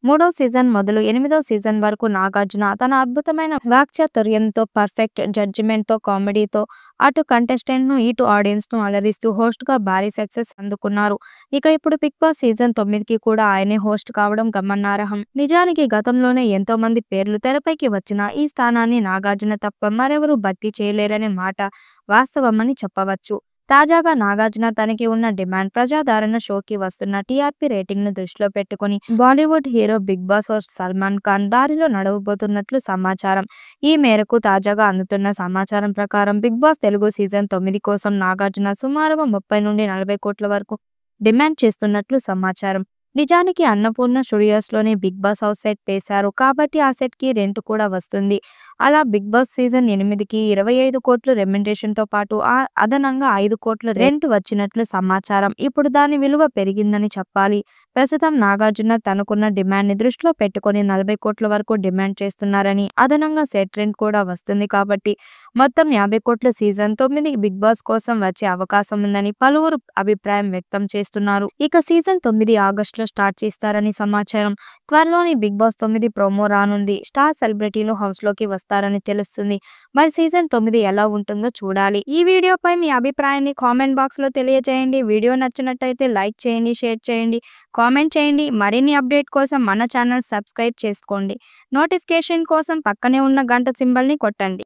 మూడో సీజన్ మొదలు 8వ సీజన్ వరకు నాగార్జున తన అద్భుతమైన వాక్చాతుర్యంతో, పర్ఫెక్ట్ జడ్జిమెంట్‌తో, కామెడీతో అటు కంటెస్టెంట్‌ను, ఇటు ఆడియన్స్‌ను అలరిస్తూ హోస్ట్‌గా భారీ సక్సెస్ అందుకున్నారు. ఇక ఇప్పుడు 'బిగ్ బాస్' సీజన్ 9కి కూడా ఆయనే హోస్ట్ కావడం గమనార్హం. నిజానికి గతంలోనే ఎంతో మంది పేర్లు తెరపైకి వచ్చినా ఈ స్థానాన్ని నాగార్జున తప్ప మరెవరూ భర్తీ చేయలేరనే మాట వాస్తవమని చెప్పవచ్చు. తాజాగా నాగార్జున తనకి ఉన్న డిమాండ్ ప్రజాదరణ షోకి వస్తున్న టీఆర్పీ రేటింగ్‌ను దృష్టిలో పెట్టుకొని Bollywood hero 'big boss' host Salman Khan దారిలో నడవబోతున్నట్లు సమాచారం. ఈ మేరకు తాజాగా అందుతున్న సమాచారం ప్రకారం 'బిగ్ బాస్' తెలుగు సీజన్ 9 కోసం నాగార్జున సుమారుగా 30-40 కోట్ల వరకు డిమాండ్ చేస్తున్నట్లు సమాచారం. నిజానికి అన్నపూర్ణ స్టూడియోస్‌లోనే 'బిగ్ బాస్' హౌస్ సెట్ వేశారు కాబట్టి ఆ సెట్‌కి రెంట్ కూడా వస్తుంది. అలా 'బిగ్ బాస్' సీజన్ 8కి 25 కోట్లు రెమ్యునరేషన్‌తో పాటు అదనంగా 5 కోట్ల రెంట్ వచ్చినట్లు సమాచారం. ఇప్పుడు దాని విలువ పెరిగిందని చెప్పాలి. ప్రస్తుతం నాగార్జున తనకున్న డిమాండ్‌ని దృష్టిలో పెట్టుకొని 40 కోట్ల వరకు డిమాండ్ చేస్తున్నారని, అదనంగా సెట్ రెంట్ కూడా వస్తుంది కాబట్టి మొత్తం 50 కోట్ల సీజన్ 9 బిగ్ బాస్ కోసం వచ్చే అవకాశం ఉందని పలువురు అభిప్రాయం వ్యక్తం చేస్తున్నారు. ఇక సీజన్ 9 ఆగస్టులో స్టార్ట్ చేస్తారని సమాచారం. త్వరలోనే 'బిగ్ బాస్ 9' ప్రోమో రానుంది. స్టార్ సెలబ్రిటీలు హౌస్‌లోకి వస్తారని తెలుస్తుంది. మరి సీజన్ 9 ఎలా ఉంటుందో చూడాలి. ఈ వీడియోపై మీ అభిప్రాయాన్ని కామెంట్ బాక్స్‌లో తెలియజేయండి. వీడియో నచ్చినట్టయితే లైక్ చేయండి, షేర్ చేయండి, కామెంట్ చేయండి. మరిన్ని అప్డేట్ కోసం మన ఛానల్ సబ్స్క్రైబ్ చేసుకోండి. నోటిఫికేషన్ కోసం పక్కనే ఉన్న గంట సింబల్‌ని కొట్టండి.